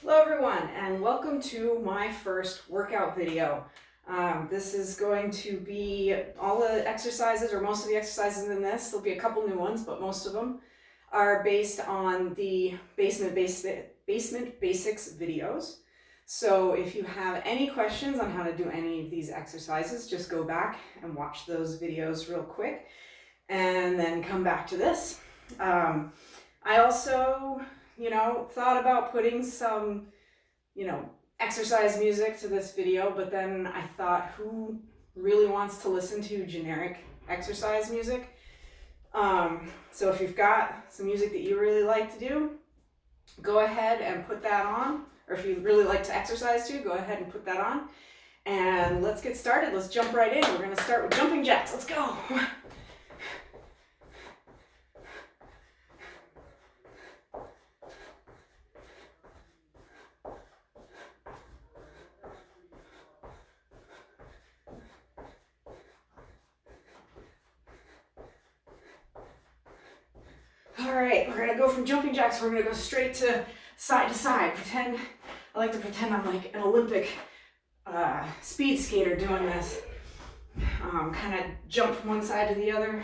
Hello everyone, and welcome to my first workout video. This is going to be all the exercises, or most of the exercises in this. There'll be a couple new ones, but most of them are based on the Basement Basics videos. So if you have any questions on how to do any of these exercises, just go back and watch those videos real quick and then come back to this. I also thought about putting some, exercise music to this video, but then I thought, who really wants to listen to generic exercise music? So if you've got some music that you really like to do, go ahead and put that on. Or if you really like to exercise too, go ahead and put that on. And let's get started. Let's jump right in. We're gonna start with jumping jacks. Let's go. All right, we're gonna go from jumping jacks, we're gonna go straight to side. I like to pretend I'm like an Olympic speed skater doing this. Kind of jump from one side to the other.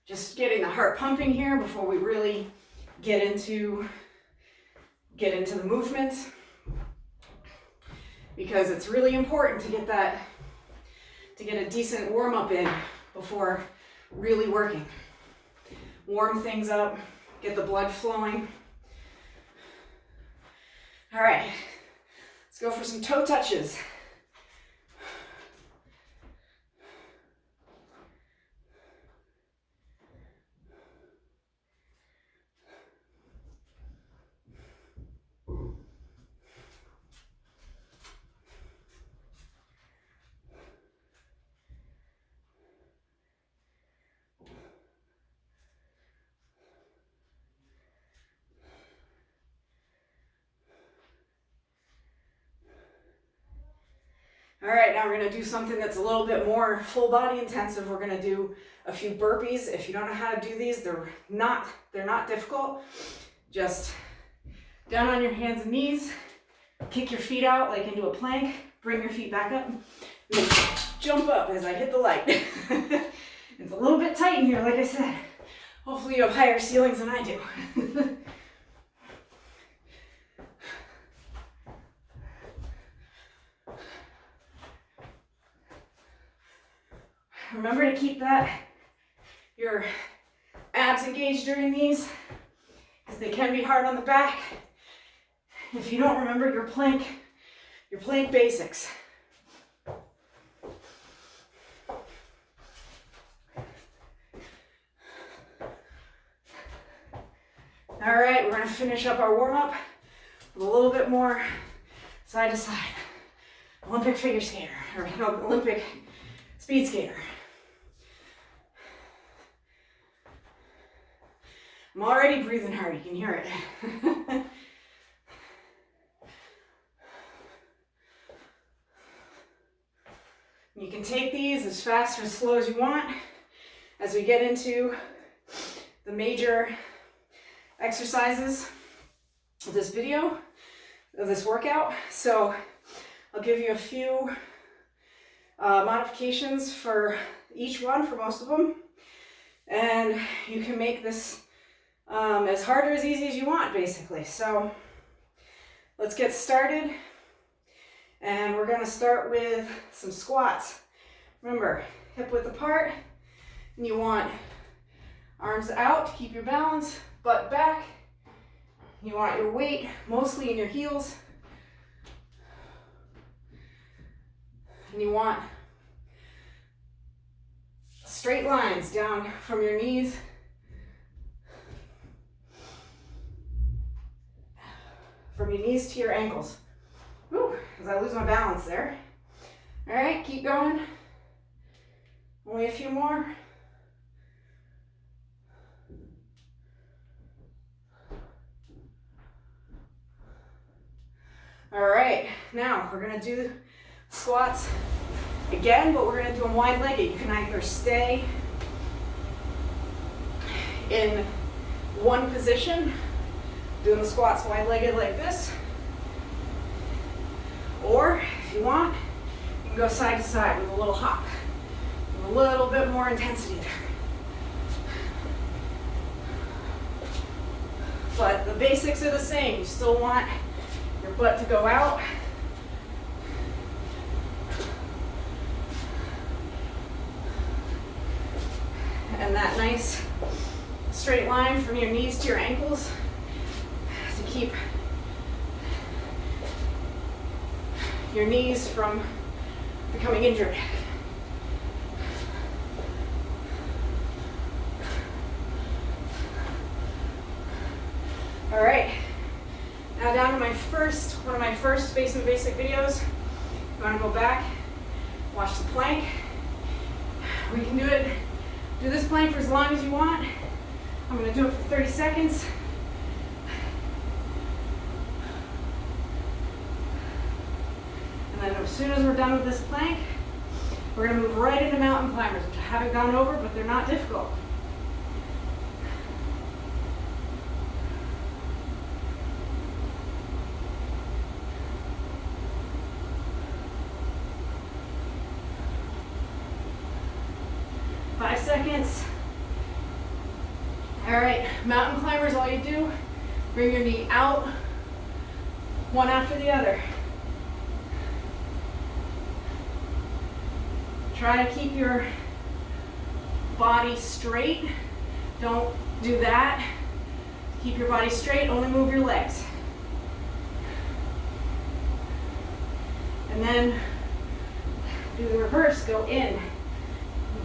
Just getting the heart pumping here before we really get into the movements, because it's really important to get a decent warm-up in before really working. Warm things up, get the blood flowing. All right, let's go for some toe touches. All right, now we're gonna do something that's a little bit more full body intensive. We're gonna do a few burpees. If you don't know how to do these, they're not difficult. Just down on your hands and knees, kick your feet out like into a plank, bring your feet back up, and then jump up as I hit the light. It's a little bit tight in here, like I said. Hopefully you have higher ceilings than I do. Remember to keep your abs engaged during these, because they can be hard on the back if you don't remember your plank basics. All right, we're gonna finish up our warm-up with a little bit more side to side. Olympic figure skater, or no, Olympic speed skater. I'm already breathing hard, you can hear it. You can take these as fast or as slow as you want as we get into the major exercises of this video, of this workout. So I'll give you a few modifications for each one, for most of them. And you can make this as hard or as easy as you want, basically. So let's get started. And we're gonna start with some squats. Remember, hip width apart, and you want arms out to keep your balance, butt back. You want your weight mostly in your heels. And you want straight lines down from your knees to your ankles. Whew, as I lose my balance there. All right, keep going. Only a few more. All right, now we're gonna do squats Again, but we're going to do them wide-legged. You can either stay in one position, doing the squats wide-legged like this, or if you want, you can go side to side with a little hop, with a little bit more intensity there. But the basics are the same. You still want your butt to go out. And that nice straight line from your knees to your ankles to keep your knees from becoming injured. All right, now down to one of my first Basement Basic videos. You want to go back, watch the plank. We can do this plank for as long as you want. I'm going to do it for 30 seconds. And then as soon as we're done with this plank, we're going to move right into mountain climbers, which I haven't gone over, but they're not difficult. Seconds. All right, mountain climbers, all you do, bring your knee out, one after the other. Try to keep your body straight. Don't do that. Keep your body straight, only move your legs. And then do the reverse, go in.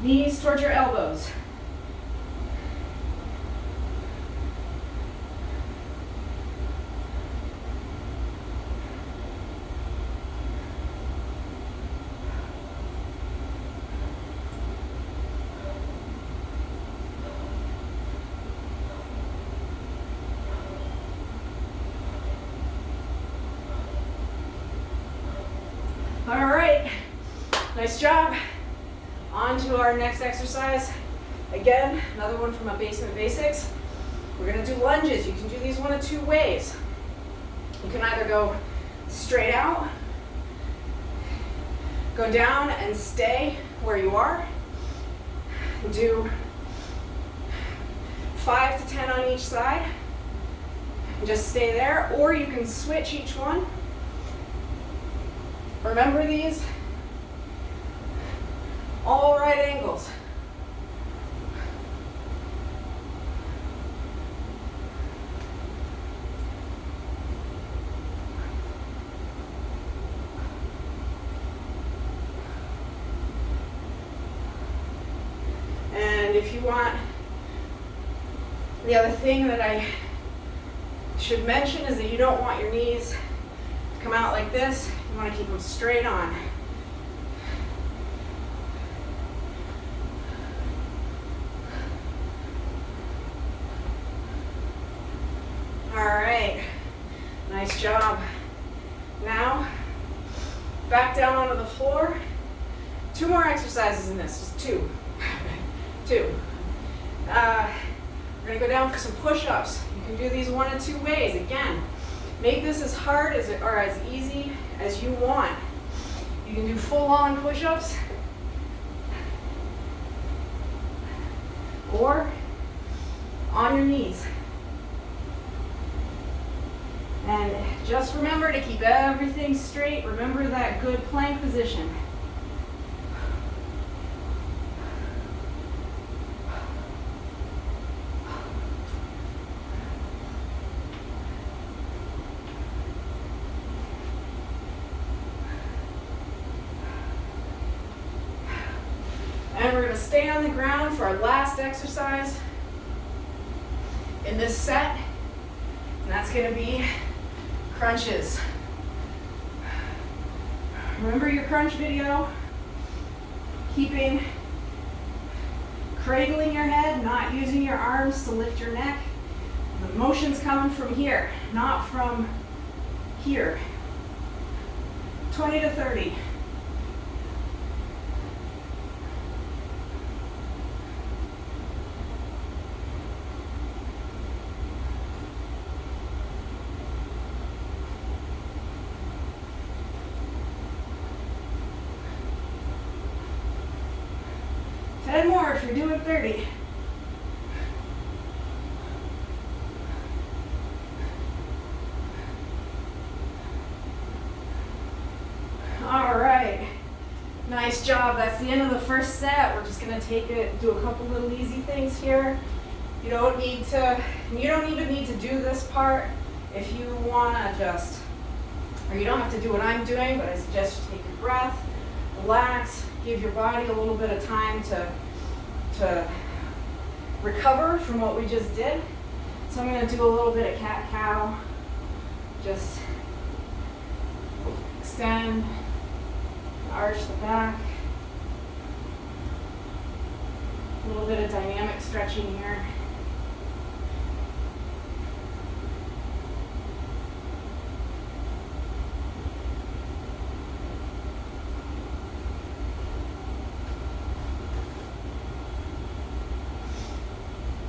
Knees towards your elbows. All right, nice job. On to our next exercise. Again, another one from my Basement Basics. We're going to do lunges. You can do these one of two ways. You can either go straight out, go down and stay where you are. Do 5 to 10 on each side. And just stay there, or you can switch each one. Remember these? All right angles. And if you want, the other thing that I should mention is that you don't want your knees to come out like this. You want to keep them straight on. Nice job. Now, back down onto the floor. 2 more exercises in this, just 2. 2. We're going to go down for some push-ups. You can do these one of 2 ways. Again, make this as hard as or as easy as you want. You can do full-on push-ups, or on your knees. And just remember to keep everything straight. Remember that good plank position. And we're going to stay on the ground for our last exercise in this set. And that's going to be crunches. Remember your crunch video, cradling your head, not using your arms to lift your neck. The motion's coming from here, not from here. 20 to 30. 10 more if you're doing 30. All right, nice job. That's the end of the first set. We're just gonna take it, do a couple little easy things here. You don't even need to do this part if you wanna just, or you don't have to do what I'm doing, but I suggest you take your breath, relax, give your body a little bit of time to recover from what we just did. So I'm gonna do a little bit of cat-cow, just extend, arch the back. A little bit of dynamic stretching here.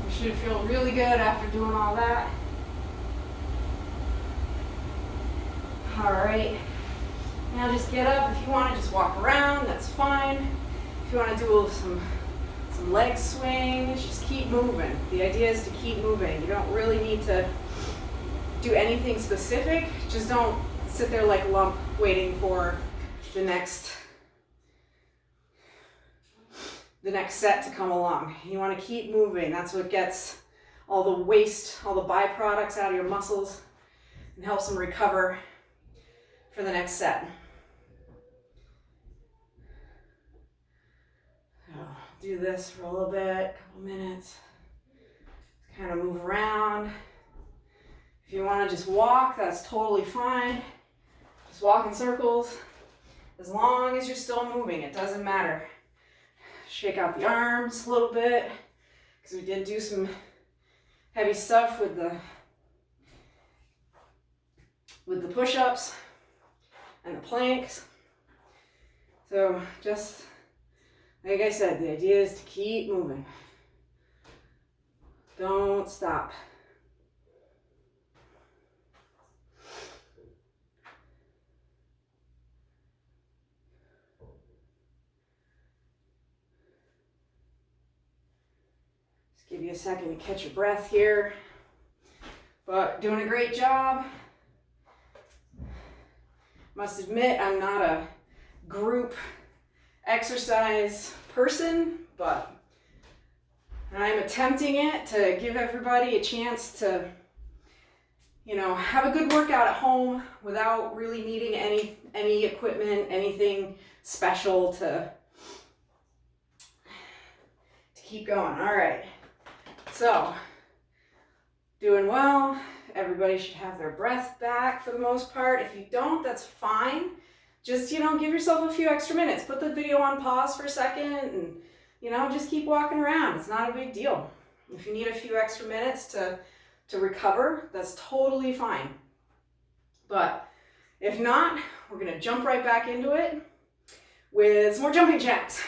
You should feel really good after doing all that. All right. Now just get up. If you want to just walk around, that's fine. If you want to do some leg swings, just keep moving. The idea is to keep moving. You don't really need to do anything specific. Just don't sit there like a lump waiting for the next set to come along. You want to keep moving. That's what gets all the waste, all the byproducts out of your muscles and helps them recover for the next set. So do this for a little bit, couple minutes. Kind of move around. If you want to just walk, that's totally fine. Just walk in circles. As long as you're still moving, it doesn't matter. Shake out the arms a little bit, because we did do some heavy stuff with the push-ups and the planks. So just like I said, the idea is to keep moving. Don't stop. Just give you a second to catch your breath here. But doing a great job. Must admit, I'm not a group exercise person, but I'm attempting it to give everybody a chance to, have a good workout at home without really needing any equipment, anything special to keep going. All right, so doing well. Everybody should have their breath back for the most part. If you don't, that's fine. Just, give yourself a few extra minutes. Put the video on pause for a second and, just keep walking around. It's not a big deal. If you need a few extra minutes to recover, that's totally fine. But if not, we're going to jump right back into it with some more jumping jacks.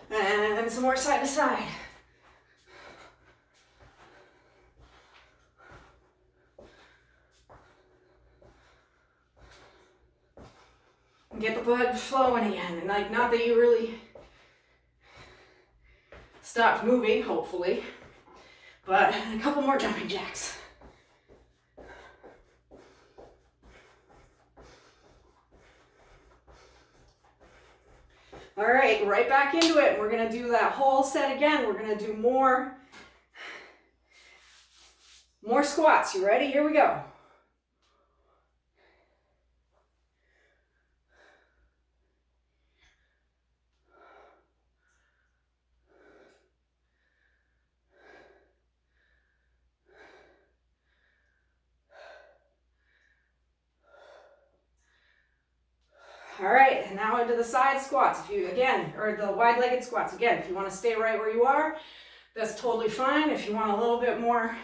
And some more side to side. Get the blood flowing again. And not that you really stopped moving, hopefully. But a couple more jumping jacks. All right back into it. We're gonna do that whole set again. We're gonna do more squats. You ready? Here we go. All right, and now into the side squats. Or the wide-legged squats. Again, if you want to stay right where you are, that's totally fine. If you want a little bit more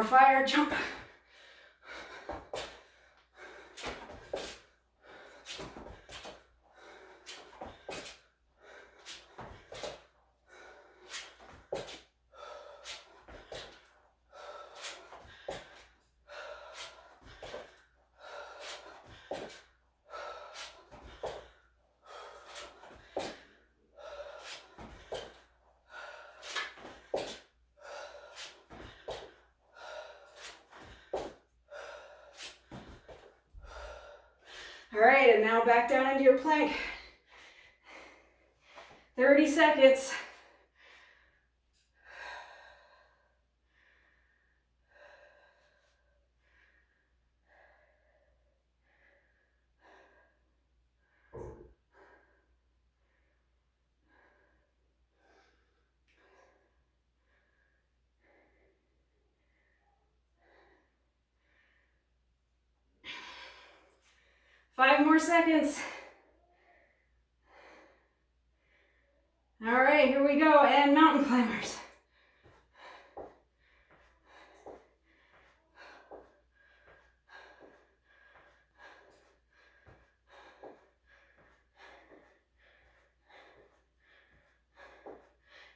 fire, jump. All right, and now back down into your plank. 30 seconds. Five more seconds. All right, here we go, and mountain climbers.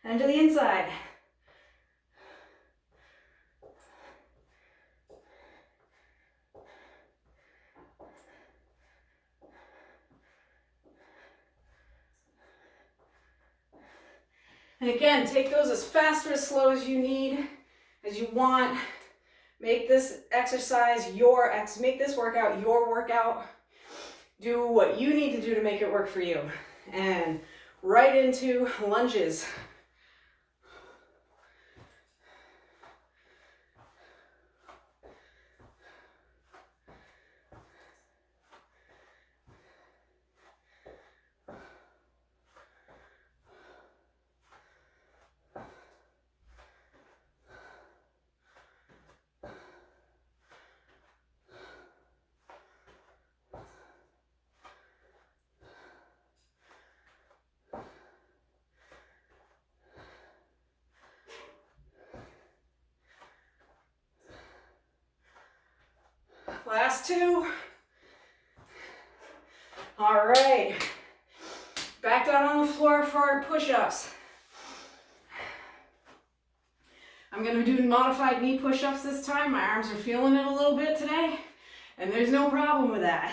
And to the inside. And again, take those as fast or as slow as you need, as you want. Make this exercise make this workout your workout. Do what you need to do to make it work for you. And right into lunges. Last two. All right. Back down on the floor for our push-ups. I'm going to do modified knee push-ups this time. My arms are feeling it a little bit today, and there's no problem with that.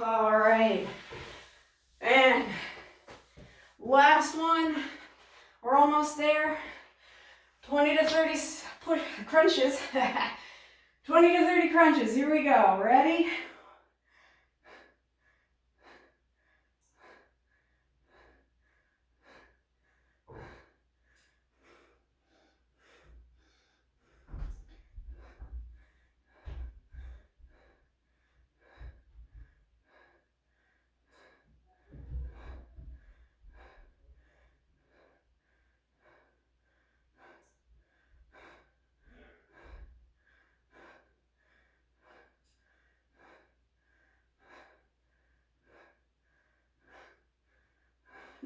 All right, and last one, we're almost there. 20 to 30 crunches. 20 to 30 crunches, here we go, ready?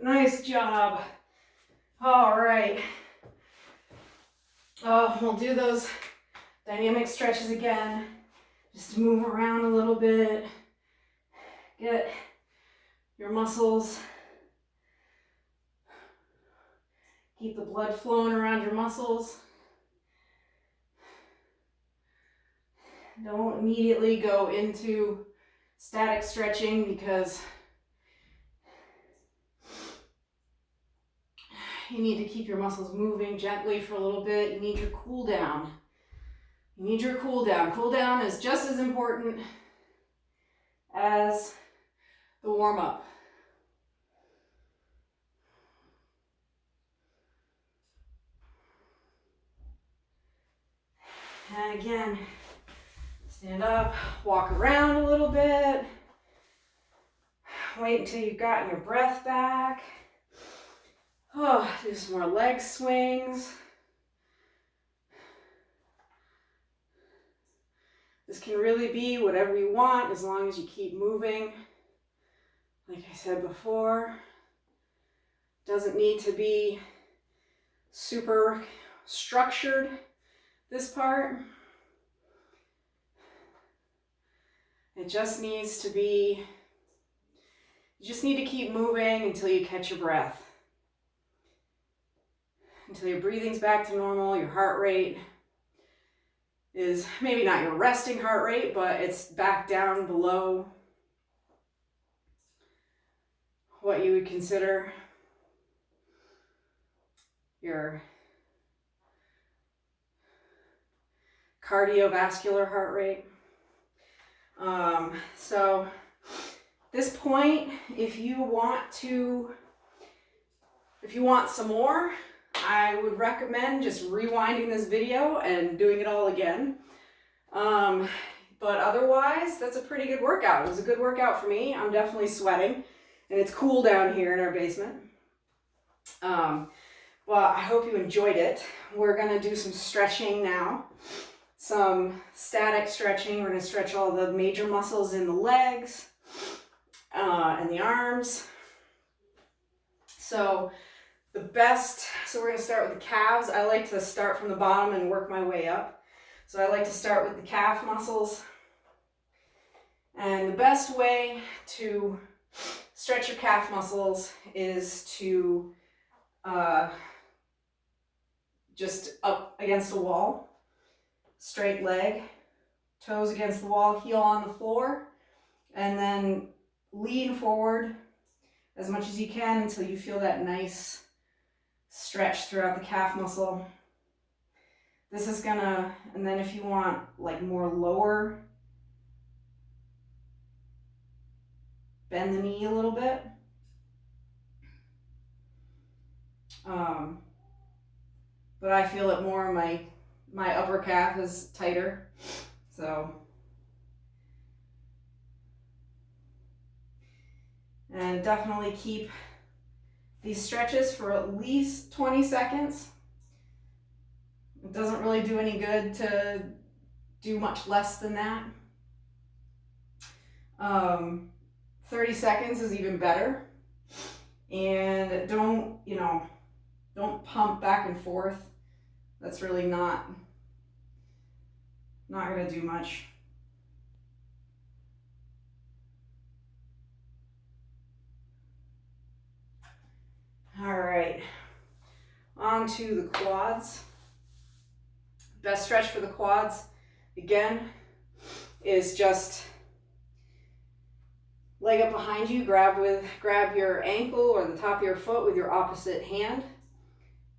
Nice job. All right. We'll do those dynamic stretches again. Just to move around a little bit. Get your muscles. Keep the blood flowing around your muscles. Don't immediately go into static stretching because you need to keep your muscles moving gently for a little bit. You need your cool down. You need your cool down. Cool down is just as important as the warm up. And again, stand up, walk around a little bit. Wait until you've gotten your breath back. Oh, do some more leg swings. This can really be whatever you want as long as you keep moving. Like I said before, doesn't need to be super structured, this part. It just needs to be, you just need to keep moving until you catch your breath. Until your breathing's back to normal, your heart rate is maybe not your resting heart rate, but it's back down below what you would consider your cardiovascular heart rate. So this point, if you want some more, I would recommend just rewinding this video and doing it all again. But otherwise, that's a pretty good workout. It was a good workout for me. I'm definitely sweating, and it's cool down here in our basement. But I hope you enjoyed it. We're gonna do some stretching now. Some static stretching. We're gonna stretch all the major muscles in the legs and the arms. So we're gonna start with the calves. I like to start from the bottom and work my way up. So I like to start with the calf muscles. And the best way to stretch your calf muscles is to just up against the wall, straight leg, toes against the wall, heel on the floor, and then lean forward as much as you can until you feel that nice stretch throughout the calf muscle. This is gonna, and then if you want like more lower, bend the knee a little bit. But I feel it more, my upper calf is tighter, so. And definitely keep these stretches for at least 20 seconds. It doesn't really do any good to do much less than that. 30 seconds is even better. And don't pump back and forth. That's really not gonna do much. All right, on to the quads. Best stretch for the quads, again, is just leg up behind you, grab your ankle or the top of your foot with your opposite hand,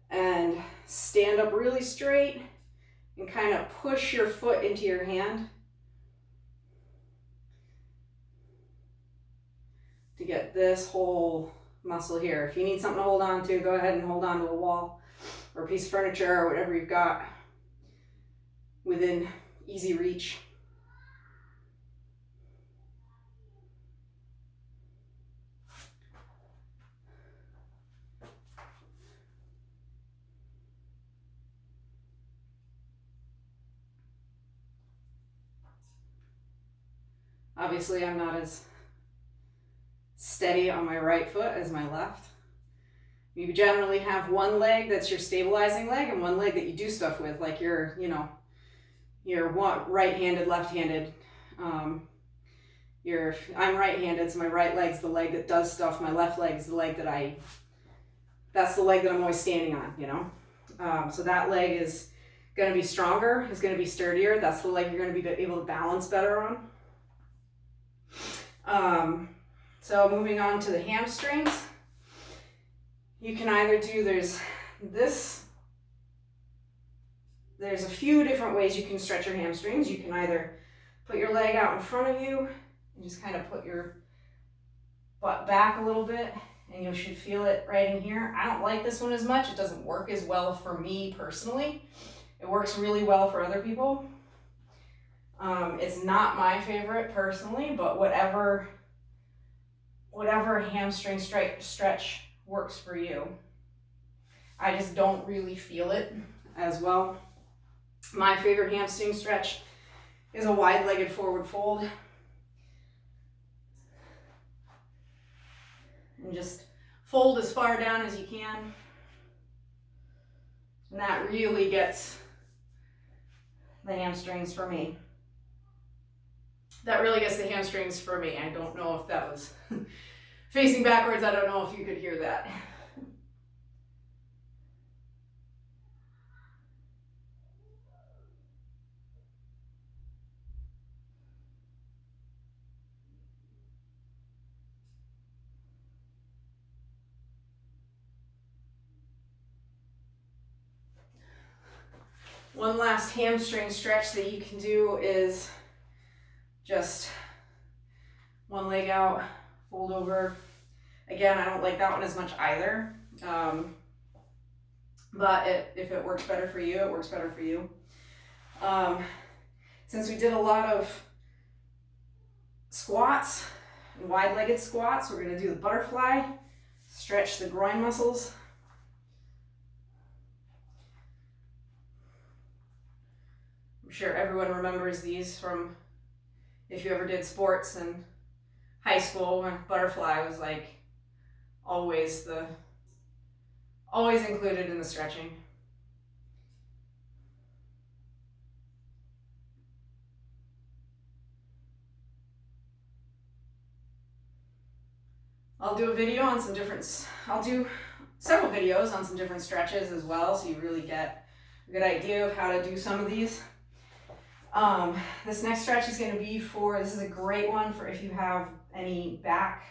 and stand up really straight and kind of push your foot into your hand to get this whole muscle here. If you need something to hold on to, go ahead and hold on to a wall or a piece of furniture or whatever you've got within easy reach. Obviously, I'm not as steady on my right foot as my left. You generally have one leg that's your stabilizing leg and one leg that you do stuff with, like your right-handed, left-handed. I'm right-handed, so my right leg's the leg that does stuff. My left leg is the leg that's the leg that I'm always standing on, So that leg is going to be stronger, is going to be sturdier. That's the leg you're going to be able to balance better on. So moving on to the hamstrings, you can either do, there's a few different ways you can stretch your hamstrings. You can either put your leg out in front of you and just kind of put your butt back a little bit, and you should feel it right in here. I don't like this one as much. It doesn't work as well for me personally. It works really well for other people. It's not my favorite personally, but whatever hamstring stretch works for you. I just don't really feel it as well. My favorite hamstring stretch is a wide-legged forward fold. And just fold as far down as you can. And that really gets the hamstrings for me. I don't know if that was facing backwards. I don't know if you could hear that. One last hamstring stretch that you can do is just one leg out, fold over. Again, I don't like that one as much either. But if it works better for you, it works better for you. Since we did a lot of squats, wide-legged squats, we're gonna do the butterfly, stretch the groin muscles. I'm sure everyone remembers these from if you ever did sports in high school, when butterfly was like always included in the stretching. I'll do several videos on some different stretches as well, so you really get a good idea of how to do some of these. This next stretch is going to be this is a great one for if you have any back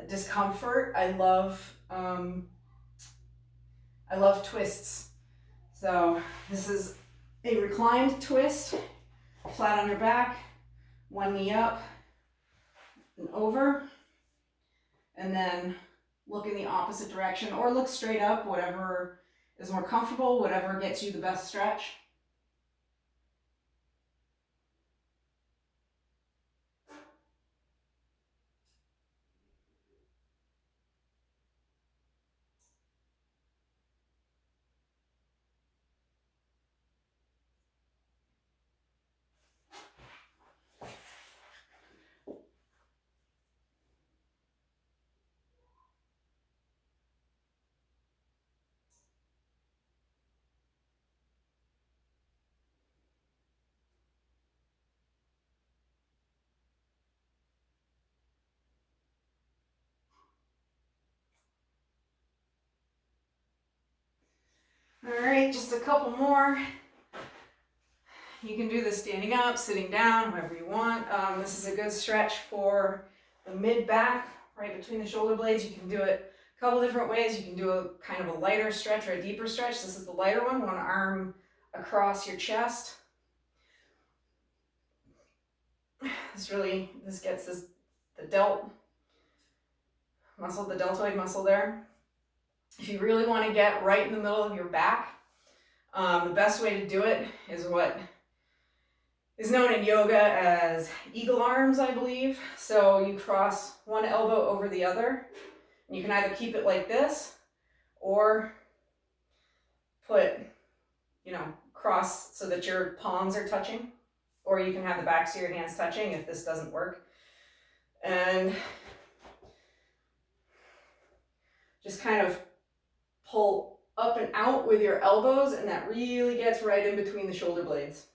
discomfort. I love twists. So this is a reclined twist, flat on your back, one knee up and over, and then look in the opposite direction or look straight up, whatever is more comfortable, whatever gets you the best stretch. All right, just a couple more. You can do this standing up, sitting down, whatever you want. This is a good stretch for the mid-back, right between the shoulder blades. You can do it a couple different ways. You can do a kind of a lighter stretch or a deeper stretch. This is the lighter one arm across your chest. This gets the delt muscle, the deltoid muscle there. If you really want to get right in the middle of your back, the best way to do it is what is known in yoga as eagle arms, I believe. So you cross one elbow over the other. And you can either keep it like this or put, cross so that your palms are touching. Or you can have the backs of your hands touching if this doesn't work. And just kind of pull up and out with your elbows, and that really gets right in between the shoulder blades.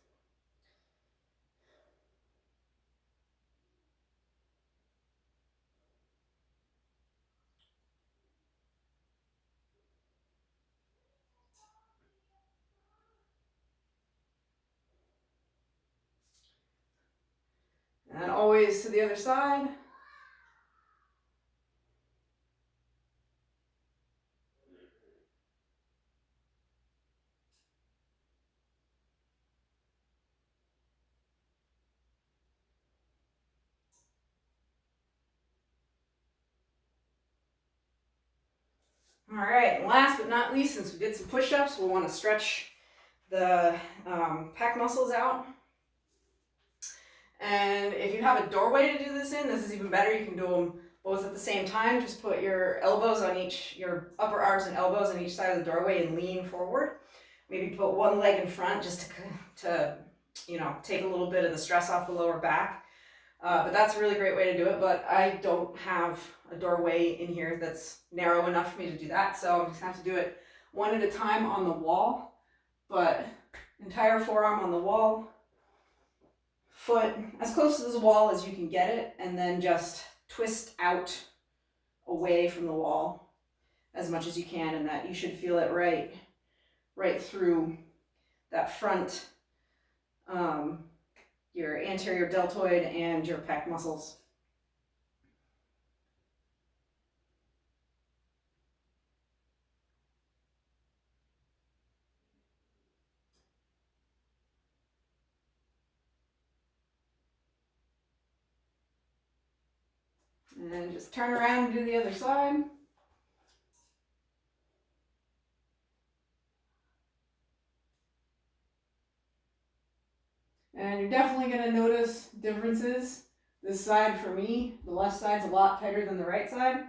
And always to the other side. All right, and last but not least, since we did some push-ups, we'll want to stretch the pec muscles out. And if you have a doorway to do this in, this is even better. You can do them both at the same time. Just put your your upper arms and elbows on each side of the doorway and lean forward. Maybe put one leg in front just to take a little bit of the stress off the lower back. But that's a really great way to do it, but I don't have a doorway in here that's narrow enough for me to do that, so I'm just gonna have to do it one at a time on the wall, but entire forearm on the wall, foot as close to the wall as you can get it, and then just twist out away from the wall as much as you can, and that you should feel it right through that front, your anterior deltoid and your pec muscles. And then just turn around and do the other side. And you're definitely going to notice differences. This side for me, the left side's a lot tighter than the right side.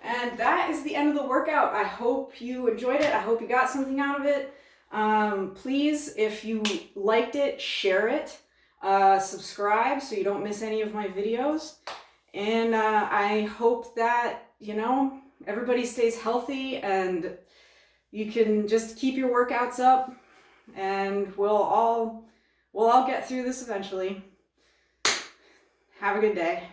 And that is the end of the workout. I hope you enjoyed it. I hope you got something out of it. Please, if you liked it, share it. Subscribe so you don't miss any of my videos. And I hope that, you know, everybody stays healthy and you can just keep your workouts up, and we'll all get through this eventually. Have a good day.